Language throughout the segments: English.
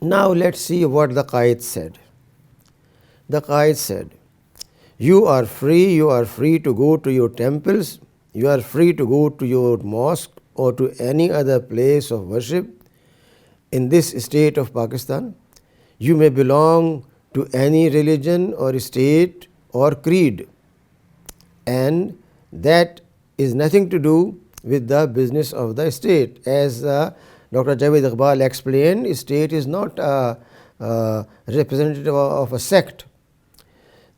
Now let's see what the Quaid said. The Quaid said, you are free to go to your temples, you are free to go to your mosque or to any other place of worship in this state of Pakistan. You may belong to any religion or state or creed, and that is nothing to do with the business of the state. As Dr. Javed Iqbal explained, state is not a representative of a sect.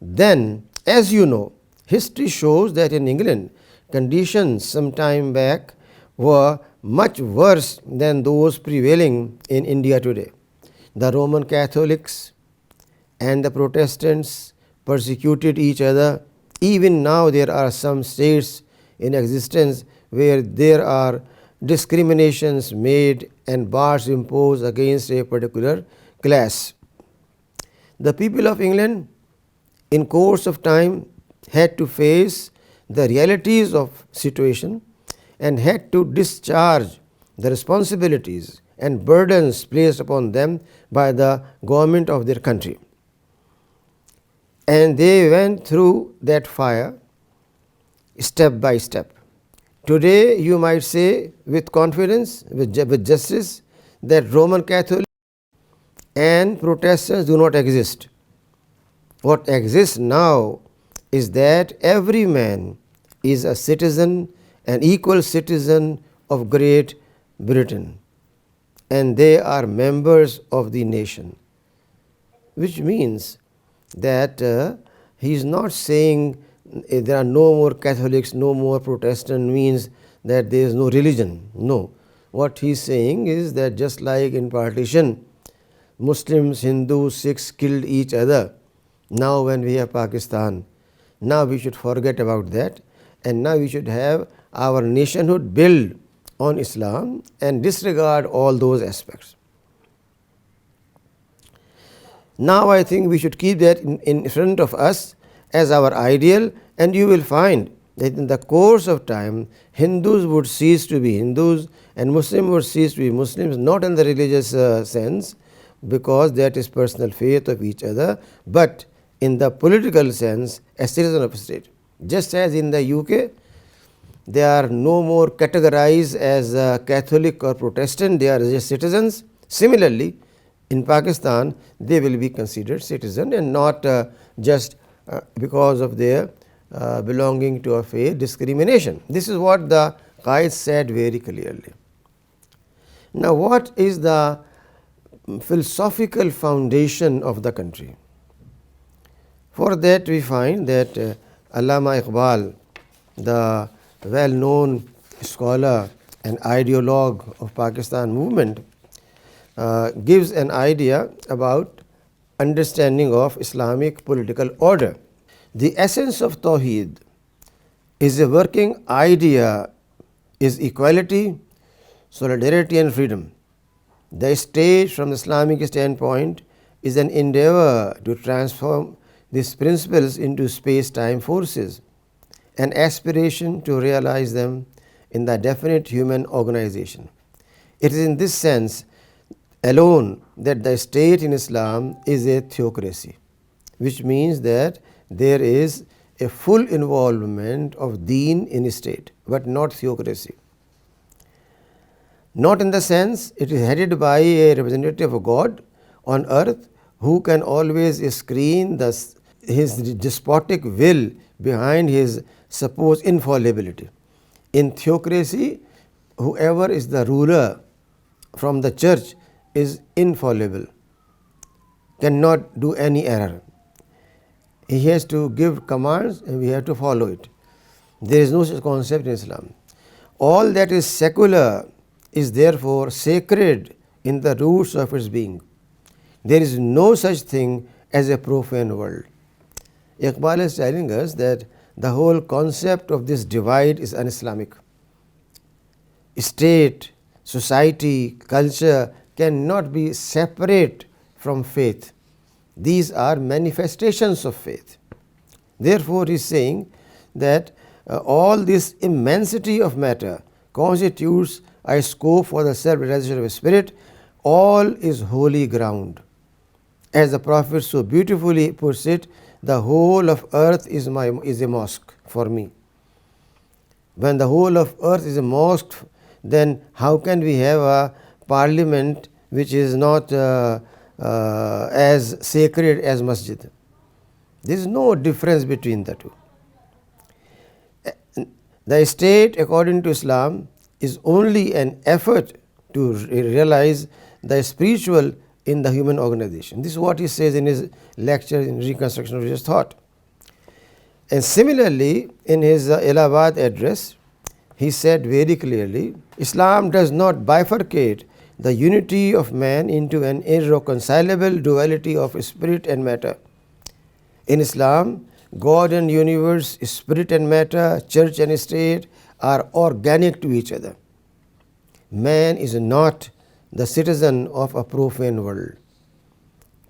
Then, as you know, history shows that in England, conditions some time back were much worse than those prevailing in India today. The Roman Catholics and the Protestants persecuted each other. Even now there are some states in existence where there are discriminations made and bars imposed against a particular class. The people of England in course of time had to face the realities of situation and had to discharge the responsibilities and burdens placed upon them by the government of their country. And they went through that fire step by step. Today you might say with confidence, with justice, that Roman Catholics and Protestants do not exist. What exists now is that every man is a citizen, an equal citizen of Great Britain, and they are members of the nation, which means that he is not saying there are no more Catholics, no more Protestant, means that there is no religion. No. What he is saying is that just like in partition, Muslims, Hindus, Sikhs killed each other. Now when we have Pakistan, now we should forget about that, and now we should have our nationhood built on Islam and disregard all those aspects. Now I think we should keep that in front of us as our ideal, and you will find that in the course of time Hindus would cease to be Hindus and Muslims would cease to be Muslims, not in the religious sense, because that is personal faith of each other, but in the political sense as citizen of a state. Just as in the UK they are no more categorized as Catholic or Protestant, they are just citizens. Similarly, in Pakistan they will be considered citizen and not just because of their belonging to a faith discrimination. This is what the Quaid said very clearly. Now what is the philosophical foundation of the country? For that we find that Allama Iqbal, the well-known scholar and ideologue of Pakistan movement, gives an idea about understanding of Islamic political order. The essence of Tawhid is a working idea, is equality, solidarity and freedom. The state from the Islamic standpoint is an endeavor to transform these principles into space-time forces, an aspiration to realize them in the definite human organization. It is in this sense alone that the state in Islam is a theocracy, which means that there is a full involvement of deen in state, but not theocracy. Not in the sense it is headed by a representative of God on earth who can always screen his despotic will behind his supposed infallibility. In theocracy, whoever is the ruler from the church is infallible, cannot do any error. He has to give commands and we have to follow it. There is no such concept in Islam. All that is secular is therefore sacred in the roots of its being. There is no such thing as a profane world. Iqbal is telling us that the whole concept of this divide is un-Islamic. State, society, culture cannot be separate from faith. These are manifestations of faith. Therefore, he is saying that all this immensity of matter constitutes a scope for the self-realization of spirit. all is holy ground. As the Prophet so beautifully puts it, the whole of earth is a mosque for me. When the whole of earth is a mosque, then how can we have a parliament which is not as sacred as masjid? There is no difference between the two. The state, according to Islam, is only an effort to realize the spiritual in the human organization. This is what he says in his lecture in Reconstruction of Religious Thought. And similarly, in his Allahabad address, he said very clearly, Islam does not bifurcate the unity of man into an irreconcilable duality of spirit and matter. In Islam, God and universe, spirit and matter, church and state are organic to each other. Man is not the citizen of a profane world,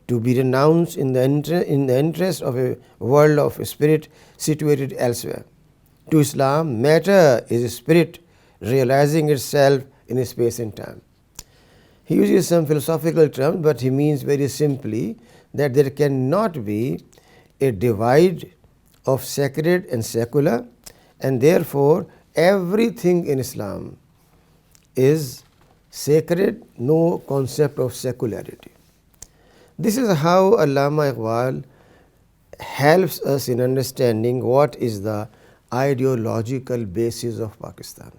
to be renounced in the interest of a world of spirit situated elsewhere. To Islam, matter is spirit realizing itself in space and time. He uses some philosophical terms, but he means very simply that there cannot be a divide of sacred and secular, and therefore everything in Islam is sacred, no concept of secularity. This is how Allama Iqbal helps us in understanding what is the ideological basis of Pakistan.